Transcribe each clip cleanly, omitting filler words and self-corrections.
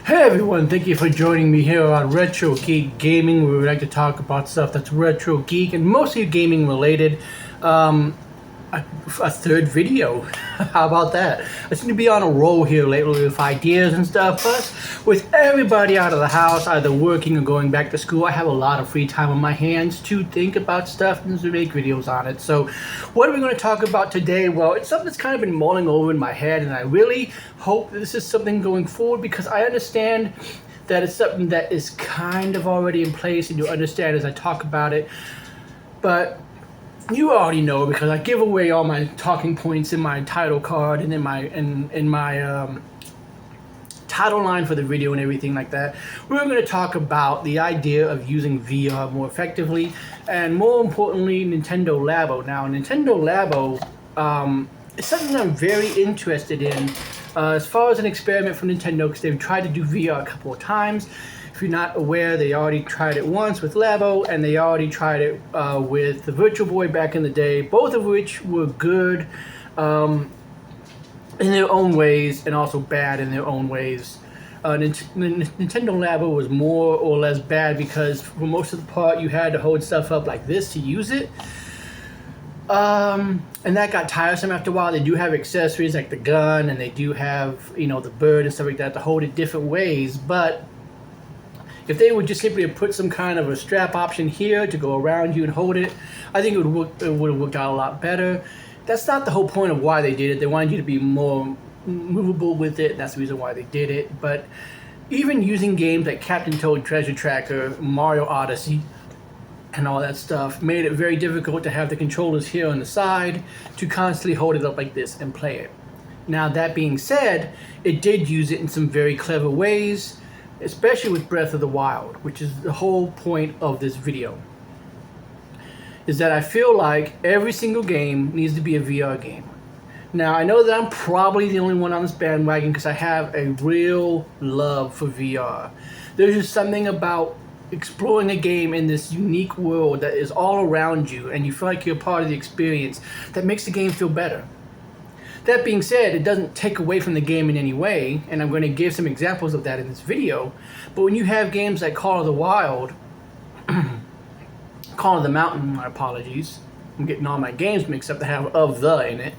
Hey everyone, thank you for joining me here on Retro Geek Gaming, where we like to talk about stuff that's retro geek and mostly gaming related. Um, a third video. How about that? I seem to be on a roll here lately with ideas and stuff. Plus, with everybody out of the house, either working or going back to school, I have a lot of free time on my hands to think about stuff and to make videos on it. So, what are we going to talk about today? Well, it's something that's kind of been mulling over in my head, and I really hope that this is something going forward because I understand that it's something that is kind of already in place, and you'll understand as I talk about it. But you already know because I give away all my talking points in my title card and in my title line for the video and everything like that. We're going to talk about the idea of using VR more effectively, and more importantly, Nintendo Labo. Now, Nintendo Labo is something I'm very interested in as far as an experiment from Nintendo, because they've tried to do VR a couple of times. If you're not aware, they already tried it once with Labo, and they already tried it with the Virtual Boy back in the day, both of which were good in their own ways and also bad in their own ways. Nintendo Labo was more or less bad because for most of the part you had to hold stuff up like this to use it. And that got tiresome after a while. They do have accessories like the gun, and they do have, the bird and stuff like that to hold it different ways, but if they would just simply have put some kind of a strap option here to go around you and hold it, I think it would have worked out a lot better. That's not the whole point of why they did it. They wanted you to be more movable with it, and that's the reason why they did it. But even using games like Captain Toad Treasure Tracker, Mario Odyssey, and all that stuff made it very difficult to have the controllers here on the side to constantly hold it up like this and play it. Now, that being said, it did use it in some very clever ways, especially with Breath of the Wild, which is the whole point of this video, is that I feel like every single game needs to be a VR game. Now, I know that I'm probably the only one on this bandwagon because I have a real love for VR. There's just something about exploring a game in this unique world that is all around you, and you feel like you're part of the experience, that makes the game feel better. That being said, it doesn't take away from the game in any way, and I'm going to give some examples of that in this video. But when you have games like Call of the Wild, Call of the Mountain, my apologies, I'm getting all my games mixed up that have "of the" in it,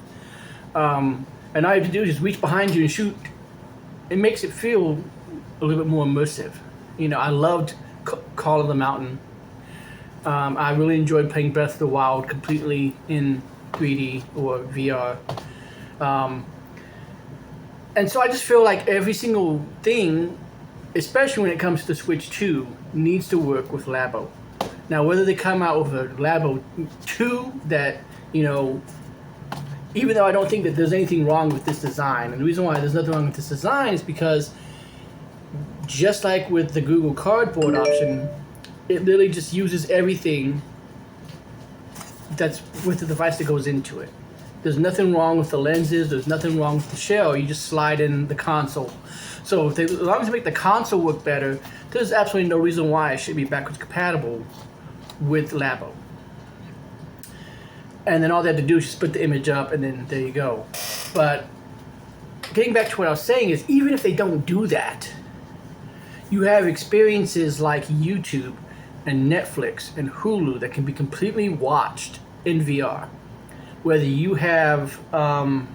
and all you have to do is just reach behind you and shoot. It makes it feel a little bit more immersive. I loved Call of the Mountain. I really enjoyed playing Breath of the Wild completely in 3D or VR. And so I just feel like every single thing, especially when it comes to Switch 2, needs to work with Labo. Now, whether they come out with a Labo 2 that, even though I don't think that there's anything wrong with this design, and the reason why there's nothing wrong with this design is because just like with the Google Cardboard option, it literally just uses everything that's with the device that goes into it. There's nothing wrong with the lenses. There's nothing wrong with the shell. You just slide in the console. So as long as they make the console work better, there's absolutely no reason why it should be backwards compatible with Labo. And then all they have to do is just put the image up, and then there you go. But getting back to what I was saying is, even if they don't do that, you have experiences like YouTube and Netflix and Hulu that can be completely watched in VR. Whether you have, PlayStation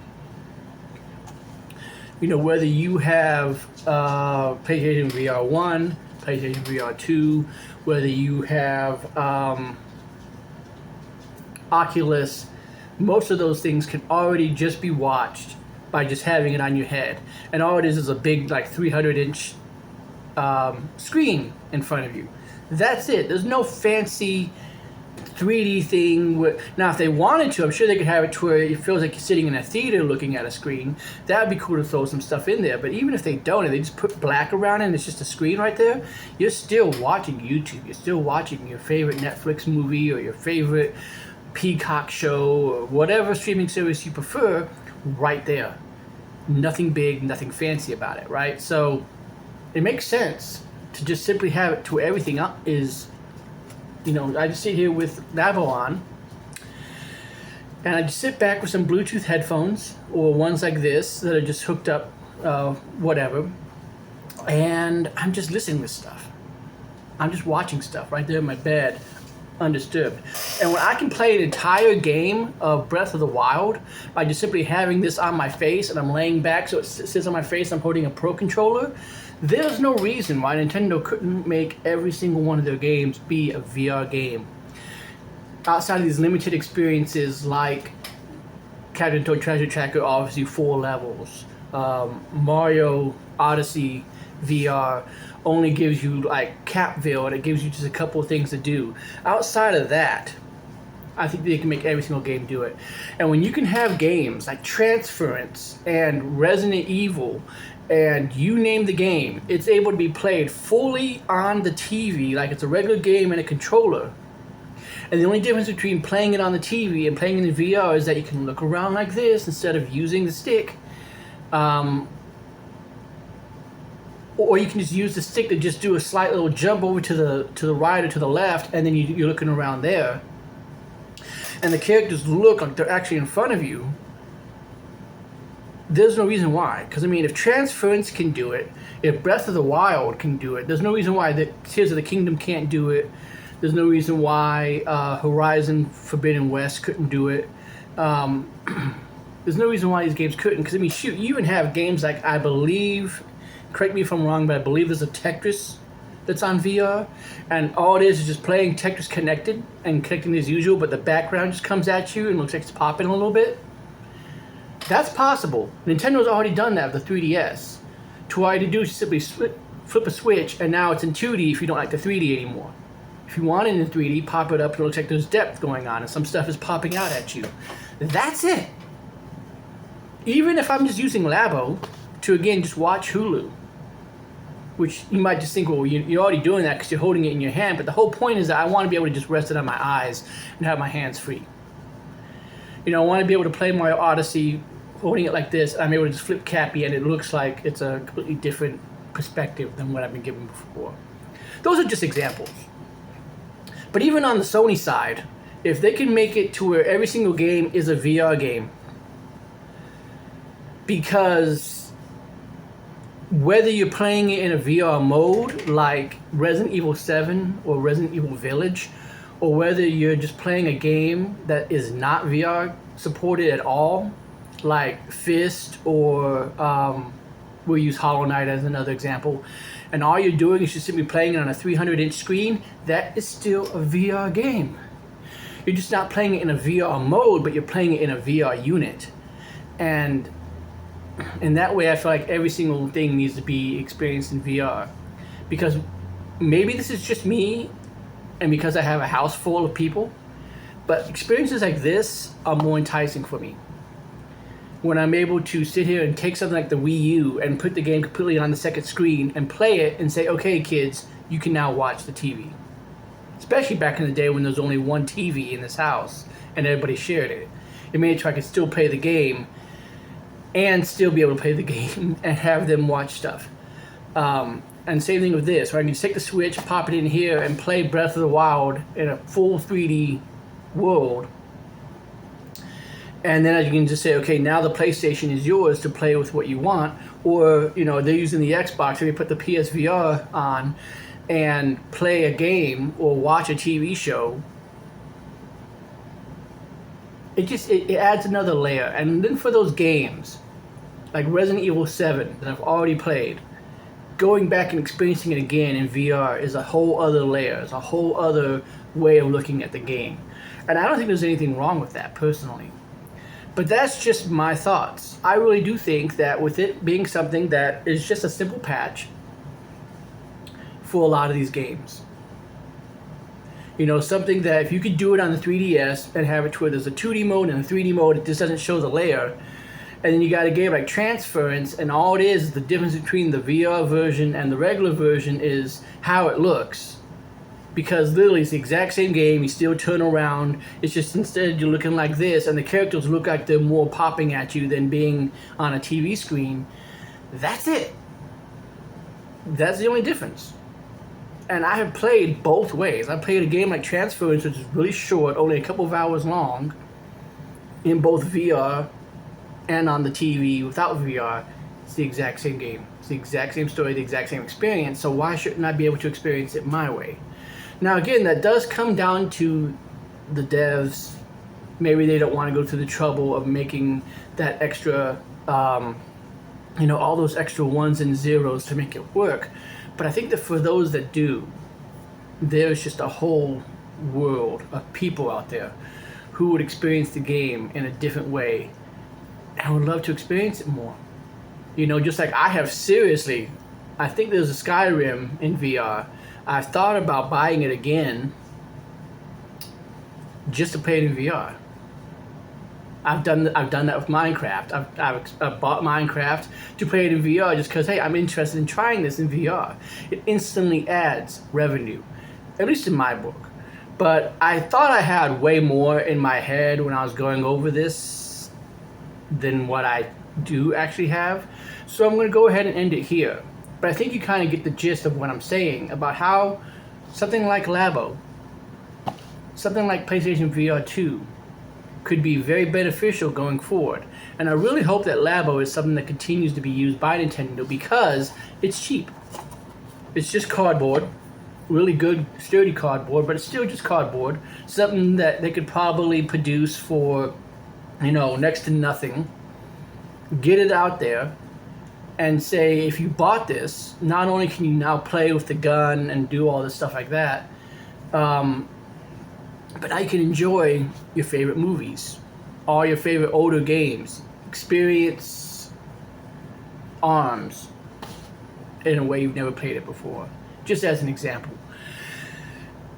VR 1, PlayStation VR 2, whether you have Oculus, most of those things can already just be watched by just having it on your head. And all it is a big, 300-inch screen in front of you. That's it. There's no fancy 3D thing. Now, if they wanted to, I'm sure they could have it to where it feels like you're sitting in a theater looking at a screen. That would be cool to throw some stuff in there. But even if they don't, and they just put black around it and it's just a screen right there, you're still watching YouTube. You're still watching your favorite Netflix movie or your favorite Peacock show or whatever streaming service you prefer right there. Nothing big, nothing fancy about it, right? So it makes sense to just simply have it to where everything up is, I just sit here with Labo on, and I just sit back with some Bluetooth headphones or ones like this that are just hooked up, whatever, and I'm just listening to stuff. I'm just watching stuff right there in my bed, undisturbed. And when I can play an entire game of Breath of the Wild by just simply having this on my face and I'm laying back so it sits on my face, I'm holding a Pro Controller, there's no reason why Nintendo couldn't make every single one of their games be a VR game. Outside of these limited experiences like Captain Toad Treasure Tracker, obviously 4 levels. Mario Odyssey VR only gives you like Capville, and it gives you just a couple of things to do. Outside of that, I think they can make every single game do it. And when you can have games like Transference and Resident Evil, and you name the game, it's able to be played fully on the TV like it's a regular game and a controller. And the only difference between playing it on the TV and playing it in VR is that you can look around like this instead of using the stick. Or you can just use the stick to just do a slight little jump over to the right or to the left, and then you're looking around there. And the characters look like they're actually in front of you. There's no reason why. Because, I mean, if Transference can do it, if Breath of the Wild can do it, there's no reason why the Tears of the Kingdom can't do it. There's no reason why Horizon Forbidden West couldn't do it. There's no reason why these games couldn't. Because, I mean, shoot, you even have games like, I believe, correct me if I'm wrong, but I believe there's a Tetris that's on VR. And all it is just playing Tetris connected and connecting as usual, but the background just comes at you and looks like it's popping a little bit. That's possible. Nintendo's already done that with the 3DS. To all you had to do is simply flip a switch, and now it's in 2D if you don't like the 3D anymore. If you want it in 3D, pop it up and it looks like there's depth going on and some stuff is popping out at you. That's it. Even if I'm just using Labo to, again, just watch Hulu, which you might just think, well, you're already doing that because you're holding it in your hand, but the whole point is that I want to be able to just rest it on my eyes and have my hands free. You know, I want to be able to play Mario Odyssey holding it like this, and I'm able to just flip Cappy and it looks like it's a completely different perspective than what I've been given before. Those are just examples. But even on the Sony side, if they can make it to where every single game is a VR game, because whether you're playing it in a VR mode like Resident Evil 7 or Resident Evil Village, or whether you're just playing a game that is not VR supported at all, like Fist, or we'll use Hollow Knight as another example, and all you're doing is just simply playing it on a 300-inch screen, that is still a VR game. You're just not playing it in a VR mode, but you're playing it in a VR unit. And in that way, I feel like every single thing needs to be experienced in VR. Because maybe this is just me, and because I have a house full of people, but experiences like this are more enticing for me. When I'm able to sit here and take something like the Wii U and put the game completely on the second screen and play it and say, okay, kids, you can now watch the TV. Especially back in the day when there was only one TV in this house and everybody shared it. It made it so I could still play the game and still be able to play the game and have them watch stuff. And same thing with this, where I can just take the Switch, pop it in here, and play Breath of the Wild in a full 3D world. And then you can just say, okay, now the PlayStation is yours to play with what you want. Or, you know, they're using the Xbox, so you put the PSVR on and play a game or watch a TV show. It adds another layer. And then for those games, like Resident Evil 7 that I've already played, going back and experiencing it again in VR is a whole other layer. It's a whole other way of looking at the game. And I don't think there's anything wrong with that, personally. But that's just my thoughts. I really do think that with it being something that is just a simple patch for a lot of these games. You know, something that if you could do it on the 3DS and have it to where there's a 2D mode and a 3D mode, it just doesn't show the layer. And then you got a game like Transference, and all it is the difference between the VR version and the regular version is how it looks. Because literally it's the exact same game, you still turn around, it's just instead you're looking like this, and the characters look like they're more popping at you than being on a TV screen. That's it. That's the only difference. And I have played both ways. I played a game like Transference, which is really short, only a couple of hours long, in both VR and on the TV without VR. It's the exact same game. It's the exact same story, the exact same experience, so why shouldn't I be able to experience it my way? Now again, that does come down to the devs. Maybe they don't want to go through the trouble of making that extra, all those extra ones and zeros to make it work. But I think that for those that do, there's just a whole world of people out there who would experience the game in a different way and would love to experience it more. Just like I have. Seriously, I think there's a Skyrim in VR. I've thought about buying it again just to play it in VR. I've done that with Minecraft. I've bought Minecraft to play it in VR just because, hey, I'm interested in trying this in VR. It instantly adds revenue, at least in my book. But I thought I had way more in my head when I was going over this than what I do actually have. So I'm going to go ahead and end it here. But I think you kind of get the gist of what I'm saying about how something like Labo, something like PlayStation VR 2, could be very beneficial going forward. And I really hope that Labo is something that continues to be used by Nintendo because it's cheap. It's just cardboard, really good sturdy cardboard, but it's still just cardboard. Something that they could probably produce for, next to nothing. Get it out there and say, if you bought this, not only can you now play with the gun and do all this stuff like that, but now you can enjoy your favorite movies, all your favorite older games, experience ARMS in a way you've never played it before, just as an example.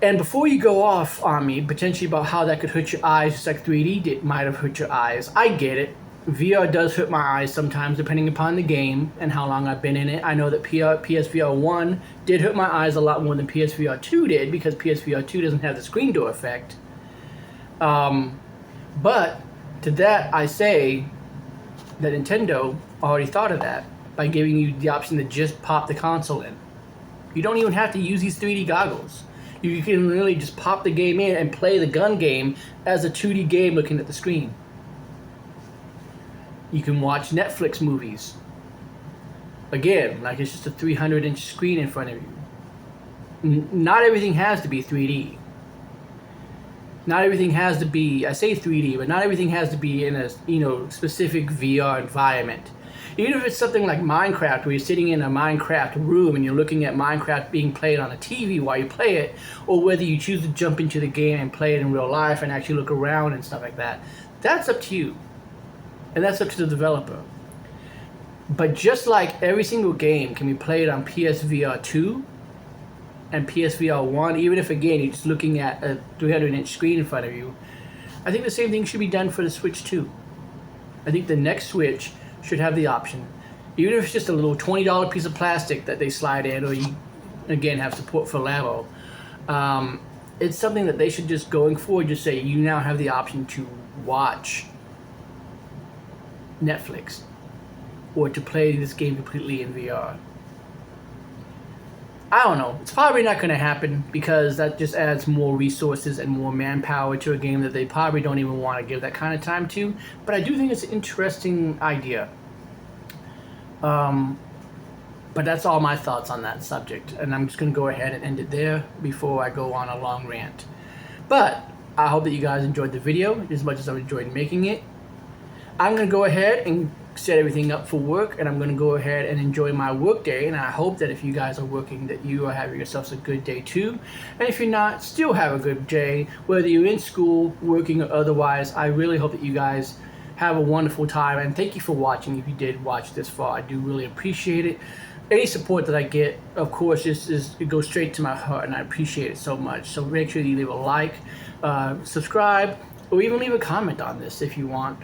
And before you go off on me, potentially about how that could hurt your eyes, just like 3D might have hurt your eyes, I get it. VR does hurt my eyes sometimes, depending upon the game and how long I've been in it. I know that PSVR 1 did hurt my eyes a lot more than PSVR 2 did, because PSVR 2 doesn't have the screen door effect. But to that, I say that Nintendo already thought of that by giving you the option to just pop the console in. You don't even have to use these 3D goggles. You can really just pop the game in and play the gun game as a 2D game looking at the screen. You can watch Netflix movies. Again, like it's just a 300-inch screen in front of you. Not everything has to be 3D. Not everything has to be, I say 3D, but not everything has to be in a specific VR environment. Even if it's something like Minecraft, where you're sitting in a Minecraft room and you're looking at Minecraft being played on a TV while you play it, or whether you choose to jump into the game and play it in real life and actually look around and stuff like that, that's up to you. And that's up to the developer. But just like every single game can be played on PSVR 2 and PSVR 1, even if again you're just looking at a 300-inch screen in front of you, I think the same thing should be done for the Switch 2. I think the next Switch should have the option, even if it's just a little $20 piece of plastic that they slide in, or you again have support for Labo. It's something that they should just, going forward, just say you now have the option to watch Netflix or to play this game completely in VR. I don't know. It's probably not going to happen because that just adds more resources and more manpower to a game that they probably don't even want to give that kind of time to. But I do think it's an interesting idea. But that's all my thoughts on that subject. And I'm just going to go ahead and end it there before I go on a long rant. But I hope that you guys enjoyed the video as much as I enjoyed making it. I'm going to go ahead and set everything up for work, and I'm going to go ahead and enjoy my work day. And I hope that if you guys are working, that you are having yourselves a good day too. And if you're not, still have a good day, whether you're in school, working, or otherwise. I really hope that you guys have a wonderful time, and thank you for watching. If you did watch this far, I do really appreciate it. Any support that I get, of course, it goes straight to my heart, and I appreciate it so much. So make sure that you leave a like, subscribe, or even leave a comment on this if you want,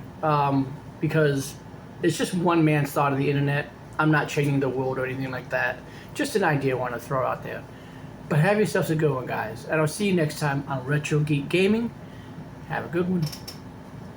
because it's just one man's thought of the internet. I'm not changing the world or anything like that. Just an idea I want to throw out there. But have yourselves a good one, guys. And I'll see you next time on Retro Geek Gaming. Have a good one.